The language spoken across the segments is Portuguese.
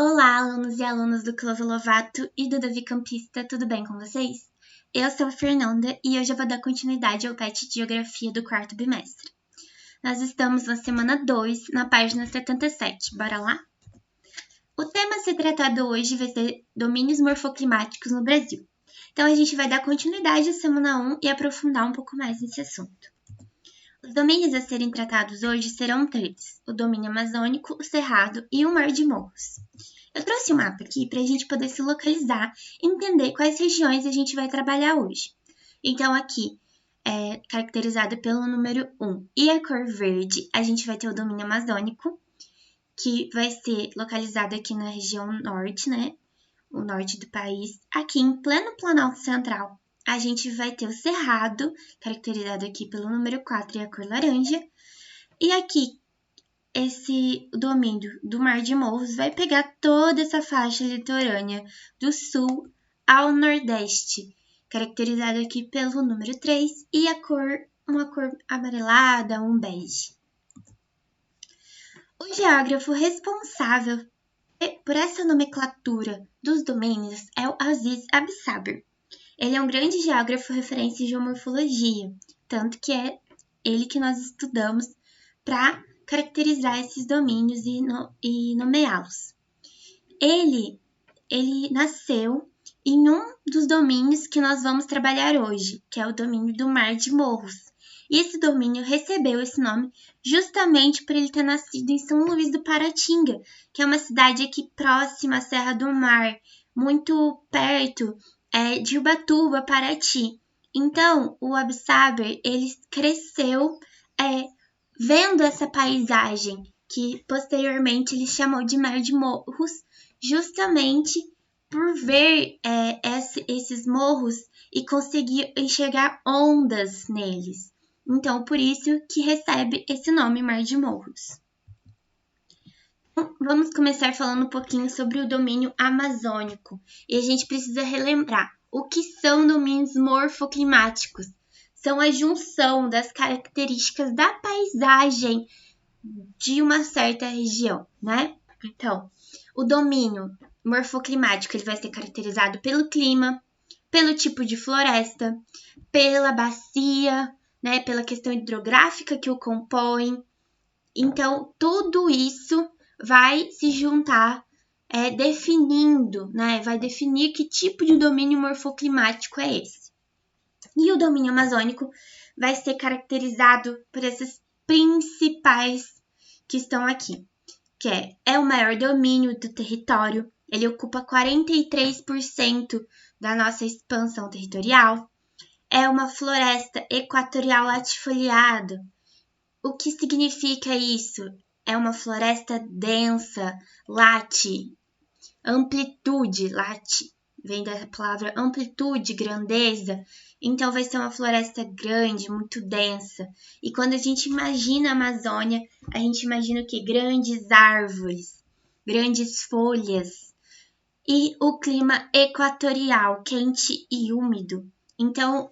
Olá, alunos e alunas do Clóvis Lovato e do Davi Campista, tudo bem com vocês? Eu sou a Fernanda e hoje eu vou dar continuidade ao PET de Geografia do quarto bimestre. Nós estamos na semana 2, na página 77, bora lá? O tema a ser tratado hoje vai ser domínios morfoclimáticos no Brasil. Então a gente vai dar continuidade à semana 1 e aprofundar um pouco mais nesse assunto. Os domínios a serem tratados hoje serão três: o domínio amazônico, o cerrado e o mar de morros. Eu trouxe um mapa aqui para a gente poder se localizar e entender quais regiões a gente vai trabalhar hoje. Então aqui é caracterizado pelo número 1 e a cor verde, a gente vai ter o domínio amazônico, que vai ser localizado aqui na região norte, né? O norte do país, aqui em pleno Planalto Central. A gente vai ter o cerrado, caracterizado aqui pelo número 4 e a cor laranja. E aqui, esse domínio do Mar de Morros vai pegar toda essa faixa litorânea do sul ao nordeste, caracterizado aqui pelo número 3 e uma cor amarelada, um bege. O geógrafo responsável por essa nomenclatura dos domínios é o Aziz Absaber. Ele é um grande geógrafo referência em geomorfologia, tanto que é ele que nós estudamos para caracterizar esses domínios e nomeá-los. Ele nasceu em um dos domínios que nós vamos trabalhar hoje, que é o domínio do Mar de Morros. E esse domínio recebeu esse nome justamente por ele ter nascido em São Luís do Paratinga, que é uma cidade aqui próxima à Serra do Mar, muito perto de Ubatuba, Paraty. Então, o Absaber, ele cresceu vendo essa paisagem, que posteriormente ele chamou de Mar de Morros, justamente por ver esses morros e conseguir enxergar ondas neles. Então, por isso que recebe esse nome Mar de Morros. Vamos começar falando um pouquinho sobre o domínio amazônico. E a gente precisa relembrar o que são domínios morfoclimáticos. São a junção das características da paisagem de uma certa região, né? Então, o domínio morfoclimático ele vai ser caracterizado pelo clima, pelo tipo de floresta, pela bacia, né? Pela questão hidrográfica que o compõe. Então, tudo isso vai se juntar definindo, né? Vai definir que tipo de domínio morfoclimático é esse. E o domínio amazônico vai ser caracterizado por esses principais que estão aqui, que é o maior domínio do território, ele ocupa 43% da nossa expansão territorial, é uma floresta equatorial latifoliada. O que significa isso? É uma floresta densa, amplitude, vem da palavra amplitude, grandeza. Então vai ser uma floresta grande, muito densa. E quando a gente imagina a Amazônia, a gente imagina o quê? Grandes árvores, grandes folhas. E o clima equatorial, quente e úmido. Então,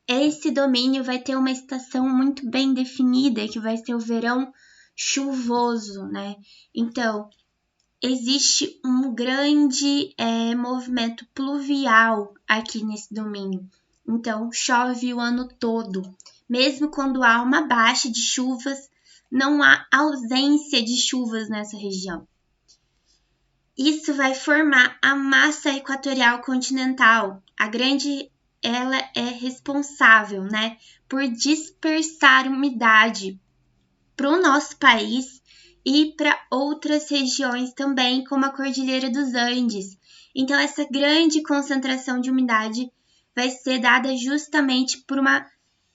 esse domínio vai ter uma estação muito bem definida, que vai ser o verão chuvoso, né? Então, existe um grande movimento pluvial aqui nesse domínio. Então, chove o ano todo. Mesmo quando há uma baixa de chuvas, não há ausência de chuvas nessa região. Isso vai formar a massa equatorial continental. Ela é responsável, né, por dispersar umidade para o nosso país e para outras regiões também, como a Cordilheira dos Andes. Então, essa grande concentração de umidade vai ser dada justamente por uma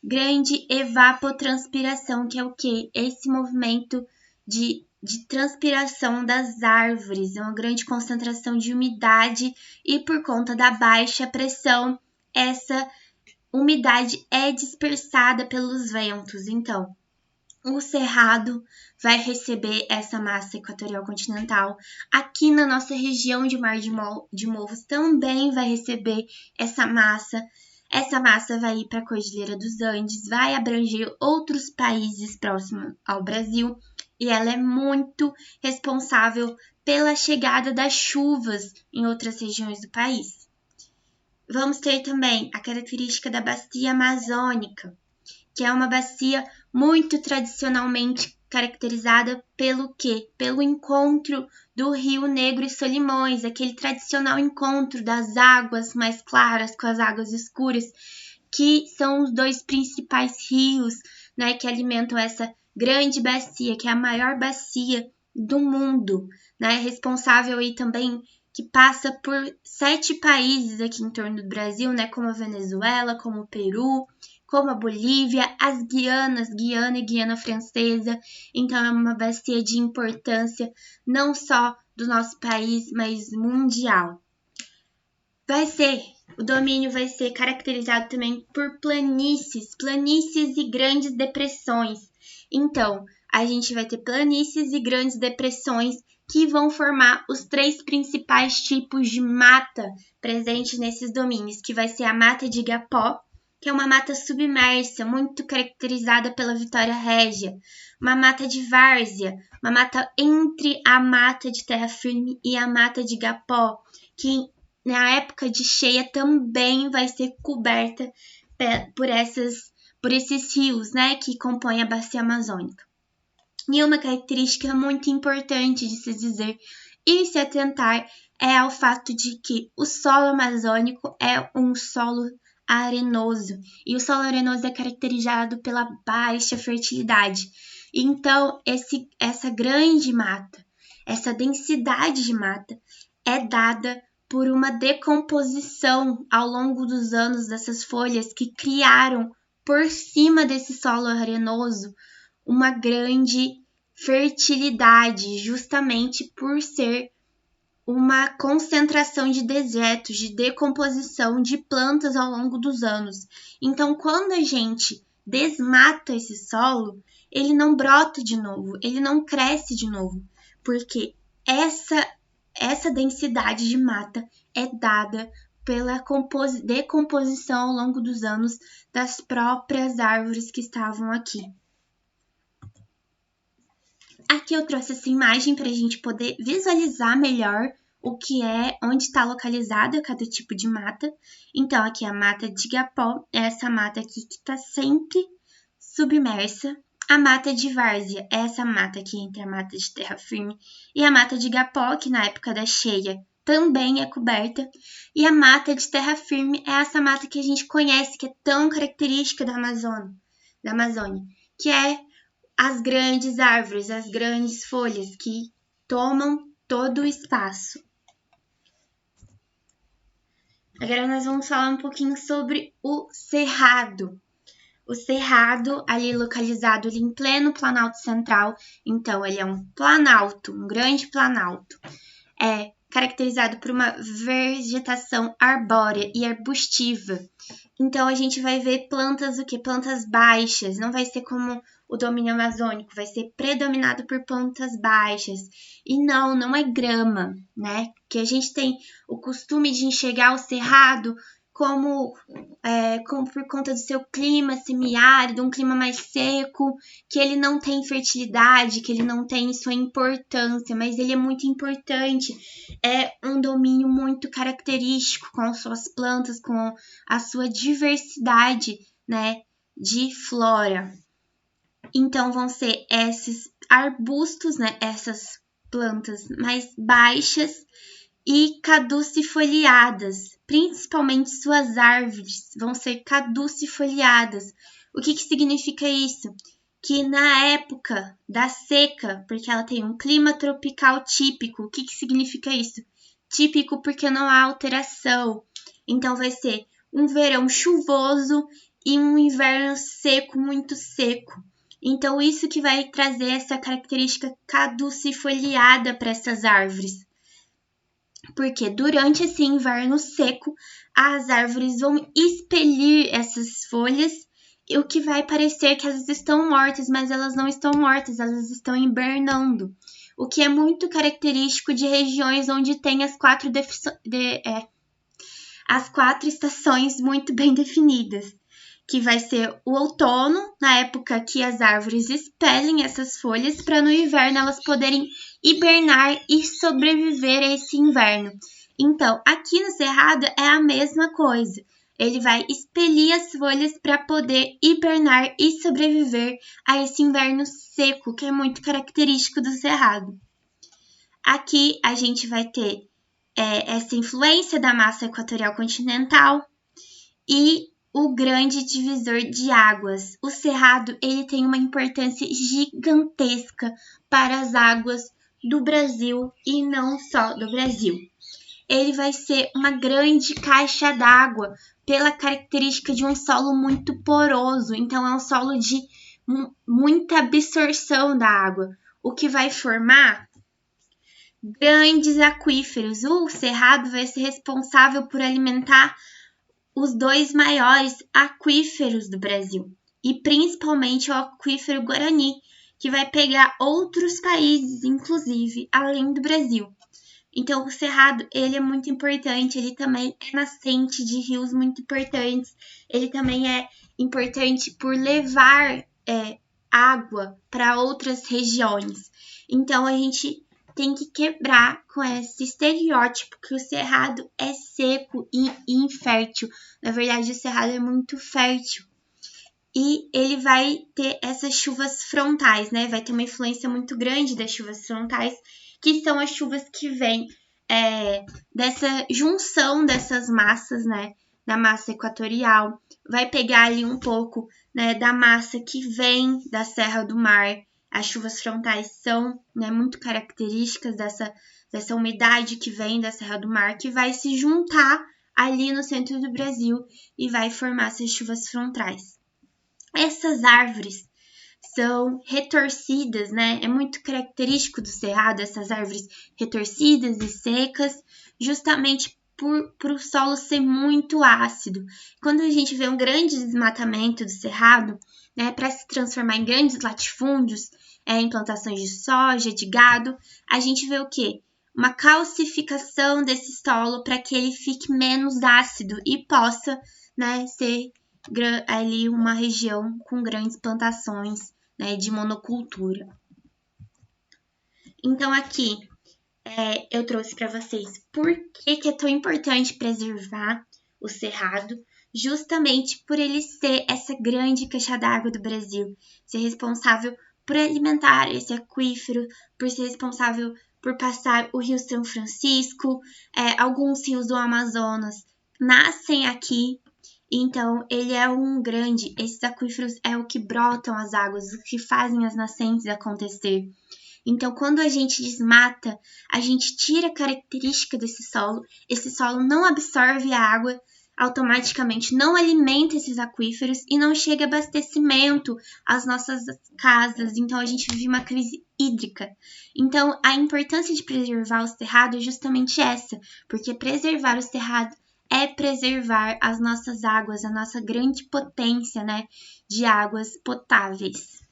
grande evapotranspiração, que é o quê? Esse movimento de transpiração das árvores, é uma grande concentração de umidade e por conta da baixa pressão, essa umidade é dispersada pelos ventos. Então, o cerrado vai receber essa massa equatorial continental. Aqui na nossa região de Mar de Morros também vai receber essa massa. Essa massa vai ir para a Cordilheira dos Andes, vai abranger outros países próximos ao Brasil e ela é muito responsável pela chegada das chuvas em outras regiões do país. Vamos ter também a característica da bacia amazônica, que é uma bacia muito tradicionalmente caracterizada pelo quê? Pelo encontro do Rio Negro e Solimões, aquele tradicional encontro das águas mais claras com as águas escuras, que são os dois principais rios, né, que alimentam essa grande bacia, que é a maior bacia do mundo, né, responsável aí também, que passa por 7 países aqui em torno do Brasil, né, como a Venezuela, como o Peru, como a Bolívia, as Guianas, Guiana e Guiana Francesa. Então é uma bacia de importância não só do nosso país, mas mundial. O domínio vai ser caracterizado também por planícies e grandes depressões. Então, a gente vai ter planícies e grandes depressões que vão formar os 3 principais tipos de mata presentes nesses domínios, que vai ser a mata de igapó, que é uma mata submersa, muito caracterizada pela Vitória Régia, uma mata de várzea, uma mata entre a mata de terra firme e a mata de igapó, que na época de cheia também vai ser coberta por esses rios, né, que compõem a bacia amazônica. E uma característica muito importante de se dizer e se atentar é ao fato de que o solo amazônico é um solo arenoso, e o solo arenoso é caracterizado pela baixa fertilidade. Então, essa grande mata, essa densidade de mata é dada por uma decomposição ao longo dos anos dessas folhas que criaram por cima desse solo arenoso uma grande fertilidade, justamente por ser uma concentração de dejetos, de decomposição de plantas ao longo dos anos. Então, quando a gente desmata esse solo, ele não brota de novo, ele não cresce de novo, porque essa densidade de mata é dada pela decomposição ao longo dos anos das próprias árvores que estavam aqui. Aqui eu trouxe essa imagem para a gente poder visualizar melhor o que é, onde está localizada cada tipo de mata. Então, aqui a mata de igapó é essa mata aqui que está sempre submersa. A mata de várzea é essa mata aqui entre a mata de terra firme e a mata de igapó, que na época da cheia também é coberta. E a mata de terra firme é essa mata que a gente conhece, que é tão característica da Amazônia, que é as grandes árvores, as grandes folhas que tomam todo o espaço. Agora nós vamos falar um pouquinho sobre o Cerrado. O Cerrado, ali localizado ali em pleno Planalto Central, então ele é um planalto, um grande planalto. É caracterizado por uma vegetação arbórea e arbustiva. Então a gente vai ver plantas Plantas baixas, não vai ser como o domínio amazônico, vai ser predominado por plantas baixas. E não é grama, né? Que a gente tem o costume de enxergar o cerrado como por conta do seu clima semiárido, um clima mais seco, que ele não tem fertilidade, que ele não tem sua importância, mas ele é muito importante. É um domínio muito característico com suas plantas, com a sua diversidade, né, de flora. Então, vão ser esses arbustos, né, essas plantas mais baixas e caducifoliadas, principalmente suas árvores vão ser caducifoliadas. O que significa isso? Que na época da seca, porque ela tem um clima tropical típico, o que significa isso? Típico porque não há alteração. Então vai ser um verão chuvoso e um inverno seco, muito seco. Então isso que vai trazer essa característica caducifoliada para essas árvores. Porque durante esse inverno seco, as árvores vão expelir essas folhas, o que vai parecer que elas estão mortas, mas elas não estão mortas, elas estão hibernando. O que é muito característico de regiões onde tem as 4 estações muito bem definidas, que vai ser o outono, na época que as árvores expelem essas folhas, para no inverno elas poderem hibernar e sobreviver a esse inverno. Então, aqui no Cerrado é a mesma coisa. Ele vai expelir as folhas para poder hibernar e sobreviver a esse inverno seco, que é muito característico do Cerrado. Aqui a gente vai ter essa influência da massa equatorial continental e o grande divisor de águas. O Cerrado ele tem uma importância gigantesca para as águas do Brasil e não só do Brasil. Ele vai ser uma grande caixa d'água pela característica de um solo muito poroso. Então, é um solo de muita absorção da água, o que vai formar grandes aquíferos. O Cerrado vai ser responsável por alimentar os 2 maiores aquíferos do Brasil, e principalmente o aquífero Guarani, que vai pegar outros países, inclusive, além do Brasil. Então, o Cerrado, ele é muito importante, ele também é nascente de rios muito importantes, ele também é importante por levar água para outras regiões. Então, a gente tem que quebrar com esse estereótipo que o Cerrado é seco e infértil. Na verdade, o Cerrado é muito fértil. E ele vai ter essas chuvas frontais, né? Vai ter uma influência muito grande das chuvas frontais, que são as chuvas que vêm dessa junção dessas massas, né? Da massa equatorial. Vai pegar ali um pouco, né, da massa que vem da Serra do Mar. As chuvas frontais são, né, muito características dessa umidade que vem da Serra do Mar, que vai se juntar ali no centro do Brasil e vai formar essas chuvas frontais. Essas árvores são retorcidas, né? É muito característico do Cerrado essas árvores retorcidas e secas, justamente por o solo ser muito ácido. Quando a gente vê um grande desmatamento do Cerrado, né, para se transformar em grandes latifúndios, em plantações de soja, de gado, a gente vê o quê? Uma calcificação desse solo para que ele fique menos ácido e possa, né, ser ali uma região com grandes plantações, né, de monocultura. Então, aqui eu trouxe para vocês por que é tão importante preservar o Cerrado, justamente por ele ser essa grande caixa d'água do Brasil, ser responsável por alimentar esse aquífero, por ser responsável por passar o Rio São Francisco, alguns rios do Amazonas nascem aqui. Então, ele é esses aquíferos é o que brotam as águas, o que fazem as nascentes acontecer. Então, quando a gente desmata, a gente tira a característica desse solo, esse solo não absorve a água automaticamente, não alimenta esses aquíferos e não chega abastecimento às nossas casas. Então, a gente vive uma crise hídrica. Então, a importância de preservar o cerrado é justamente essa, porque preservar o cerrado é preservar as nossas águas, a nossa grande potência, né, de águas potáveis.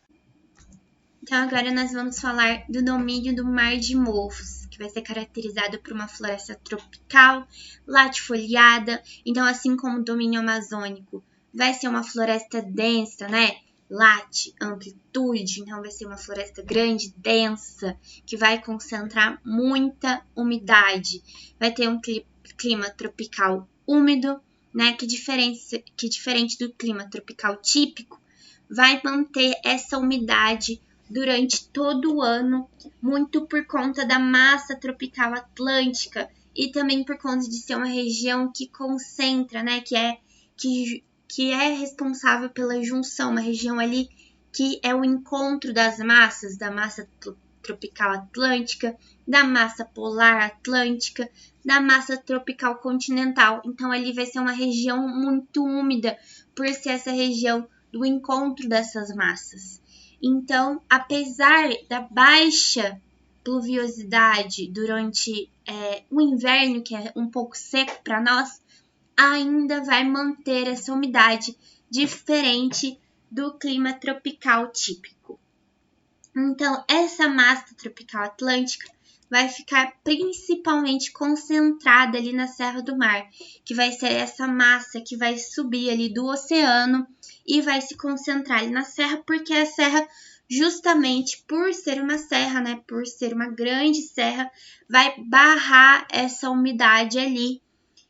Então, agora nós vamos falar do domínio do Mar de Morros, que vai ser caracterizado por uma floresta tropical, latifoliada. Então, assim como o domínio amazônico, vai ser uma floresta densa, né? Late, amplitude, então vai ser uma floresta grande, densa, que vai concentrar muita umidade. Vai ter um clima tropical úmido, né? Que diferente do clima tropical típico, vai manter essa umidade durante todo o ano, muito por conta da massa tropical atlântica e também por conta de ser uma região que concentra, né, que é responsável pela junção, uma região ali que é o encontro das massas, da massa tropical atlântica, da massa polar atlântica, da massa tropical continental. Então, ali vai ser uma região muito úmida, por ser essa região do encontro dessas massas. Então, apesar da baixa pluviosidade durante o inverno, que é um pouco seco para nós, ainda vai manter essa umidade diferente do clima tropical típico. Então, essa massa tropical atlântica vai ficar principalmente concentrada ali na Serra do Mar, que vai ser essa massa que vai subir ali do oceano e vai se concentrar ali na serra, porque a serra justamente por ser uma serra, né, por ser uma grande serra, vai barrar essa umidade ali.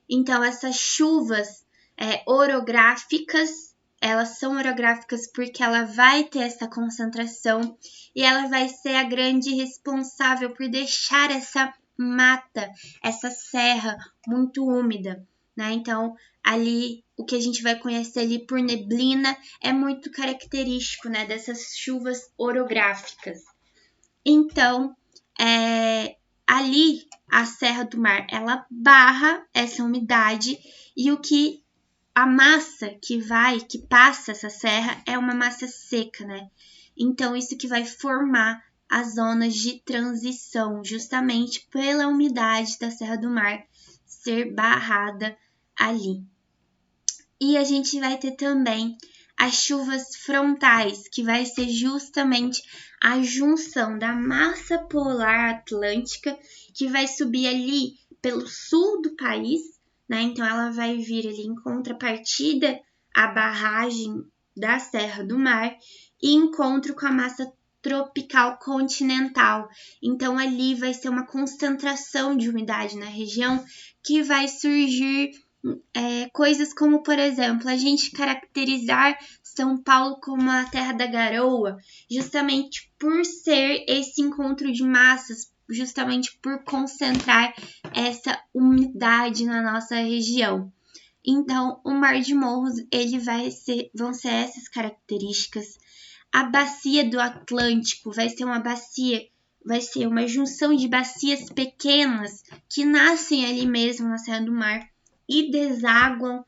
Então, essas chuvas orográficas, elas são orográficas porque ela vai ter essa concentração e ela vai ser a grande responsável por deixar essa mata, essa serra muito úmida, né? Então, ali, o que a gente vai conhecer ali por neblina é muito característico, né, dessas chuvas orográficas. Então, ali, a Serra do Mar, ela barra essa umidade e a massa que passa essa serra é uma massa seca, né? Então, isso que vai formar as zonas de transição, justamente pela umidade da Serra do Mar ser barrada ali. E a gente vai ter também as chuvas frontais, que vai ser justamente a junção da massa polar atlântica, que vai subir ali pelo sul do país, né? Então, ela vai vir ali em contrapartida à barragem da Serra do Mar e encontro com a massa tropical continental. Então, ali vai ser uma concentração de umidade na região que vai surgir coisas como, por exemplo, a gente caracterizar São Paulo como a terra da garoa, justamente por ser esse encontro de massas, justamente por concentrar essa umidade na nossa região. Então, o Mar de Morros, vão ser essas características. A bacia do Atlântico vai ser uma junção de bacias pequenas que nascem ali mesmo na Serra do Mar e desaguam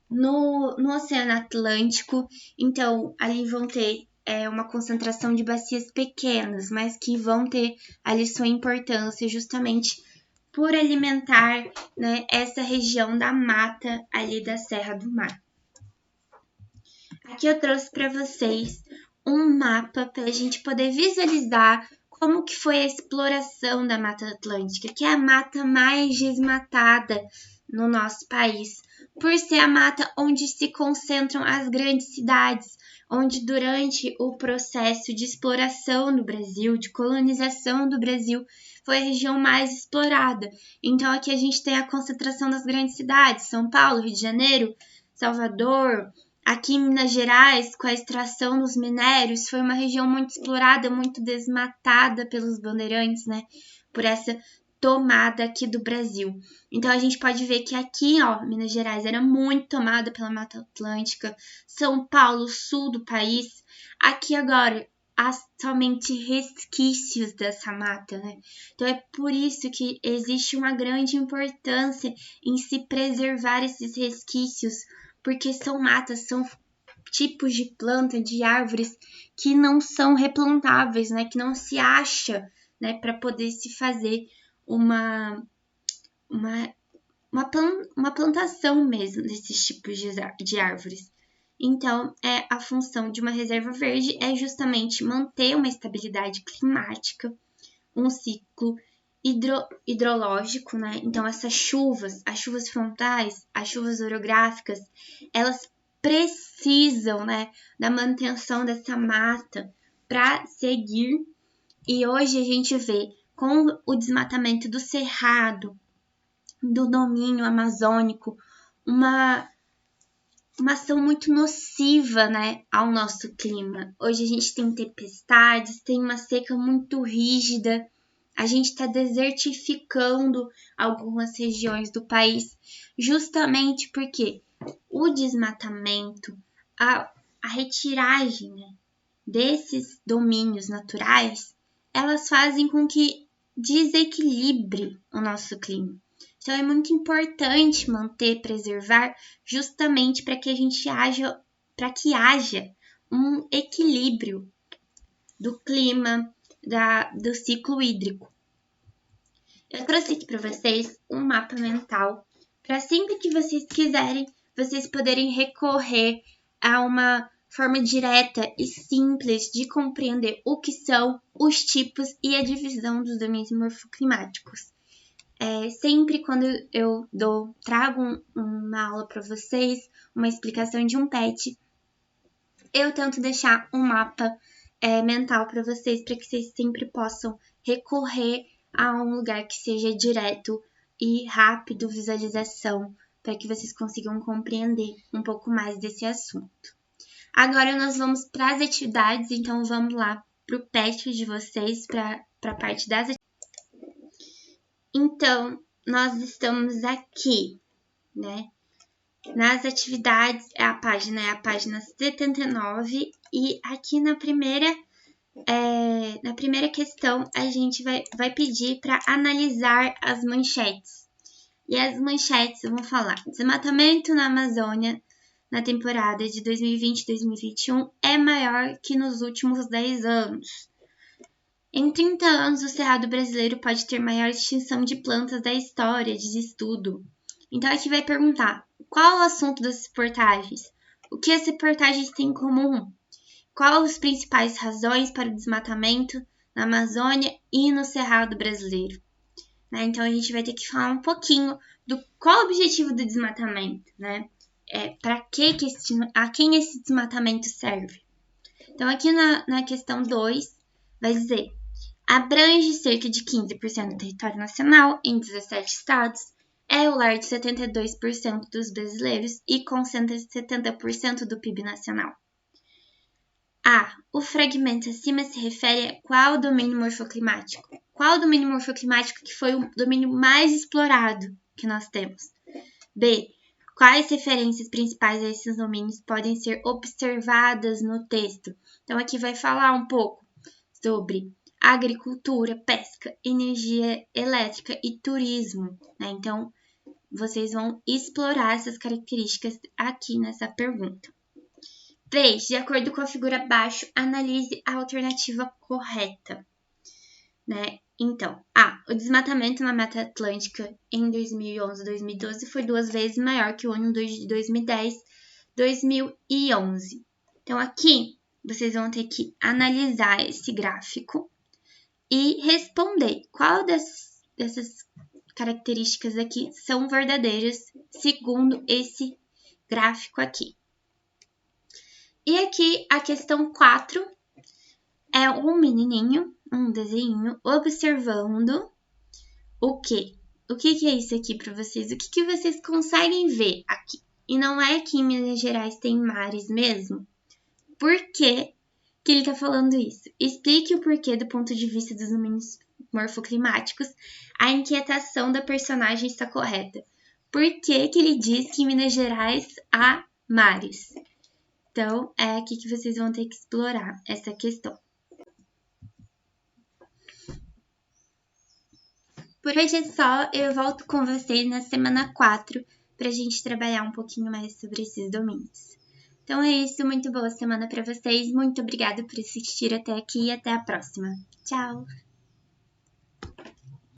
no Oceano Atlântico. Então, ali vão ter uma concentração de bacias pequenas, mas que vão ter ali sua importância justamente por alimentar, né, essa região da mata ali da Serra do Mar. Aqui eu trouxe para vocês um mapa para a gente poder visualizar como que foi a exploração da Mata Atlântica, que é a mata mais desmatada no nosso país, por ser a mata onde se concentram as grandes cidades, onde durante o processo de exploração do Brasil, de colonização do Brasil, foi a região mais explorada. Então aqui a gente tem a concentração das grandes cidades, São Paulo, Rio de Janeiro, Salvador. Aqui em Minas Gerais, com a extração dos minérios, foi uma região muito explorada, muito desmatada pelos bandeirantes, né? Por essa tomada aqui do Brasil. Então, a gente pode ver que aqui, Minas Gerais era muito tomada pela Mata Atlântica. São Paulo, sul do país. Aqui agora, há somente resquícios dessa mata, né? Então, é por isso que existe uma grande importância em se preservar esses resquícios, porque são matas, são tipos de planta, de árvores que não são replantáveis, né? Que não se acha, né? Para poder se fazer uma plantação mesmo desses tipos de árvores. Então, a função de uma reserva verde é justamente manter uma estabilidade climática, um ciclo hidrológico, né? Então, as chuvas frontais, as chuvas orográficas, elas precisam, né, da manutenção dessa mata para seguir. E hoje a gente vê com o desmatamento do cerrado, do domínio amazônico, uma ação muito nociva, né, ao nosso clima. Hoje a gente tem tempestades, tem uma seca muito rígida, a gente está desertificando algumas regiões do país, justamente porque o desmatamento, a retiragem, né, desses domínios naturais, elas fazem com que desequilibre o nosso clima. Então, é muito importante preservar, justamente para que haja um equilíbrio do clima, do ciclo hídrico. Eu trouxe aqui para vocês um mapa mental, para sempre que vocês quiserem, vocês poderem recorrer a uma forma direta e simples de compreender o que são os tipos e a divisão dos domínios morfoclimáticos. Sempre quando eu trago uma aula para vocês, uma explicação de um PET, eu tento deixar um mapa mental para vocês sempre possam recorrer a um lugar que seja direto e rápido visualização, para que vocês consigam compreender um pouco mais desse assunto. Agora nós vamos para as atividades, então vamos lá para o PET de vocês, para a parte das atividades. Então, nós estamos aqui, né? Nas atividades, a página 79, e aqui na primeira questão a gente vai pedir para analisar as manchetes. E as manchetes vão falar: desmatamento na Amazônia na temporada de 2020-2021 é maior que nos últimos 10 anos. Em 30 anos, o Cerrado brasileiro pode ter maior extinção de plantas da história de estudo. Então aqui vai perguntar: qual o assunto das reportagens? O que as reportagens têm em comum? Quais as principais razões para o desmatamento na Amazônia e no Cerrado brasileiro? Né? Então a gente vai ter que falar um pouquinho do qual o objetivo do desmatamento, né? A quem esse desmatamento serve. Então aqui na questão 2 vai dizer: abrange cerca de 15% do território nacional em 17 estados, é o lar de 72% dos brasileiros e concentra 70% do PIB nacional. O fragmento acima se refere a qual domínio morfoclimático? Qual domínio morfoclimático que foi o domínio mais explorado que nós temos? B. Quais referências principais a esses domínios podem ser observadas no texto? Então, aqui vai falar um pouco sobre agricultura, pesca, energia elétrica e turismo, né? Então, vocês vão explorar essas características aqui nessa pergunta. 3. De acordo com a figura abaixo, analise a alternativa correta, né? Então, o desmatamento na Mata Atlântica em 2011 e 2012 foi 2 vezes maior que o ano de 2010 e 2011. Então, aqui, vocês vão ter que analisar esse gráfico e responder qual dessas características aqui são verdadeiras segundo esse gráfico aqui. E aqui a questão 4 é um menininho, um desenho, observando o quê? O que é isso aqui para vocês? O que vocês conseguem ver aqui? E não é que em Minas Gerais tem mares mesmo? Por que ele está falando isso? Explique o porquê do ponto de vista dos domínios morfoclimáticos. A inquietação da personagem está correta. Por que ele diz que em Minas Gerais há mares? Então, é aqui que vocês vão ter que explorar essa questão. Por hoje é só, eu volto com vocês na semana 4 para a gente trabalhar um pouquinho mais sobre esses domínios. Então é isso, muito boa semana para vocês, muito obrigada por assistir até aqui e até a próxima. Tchau!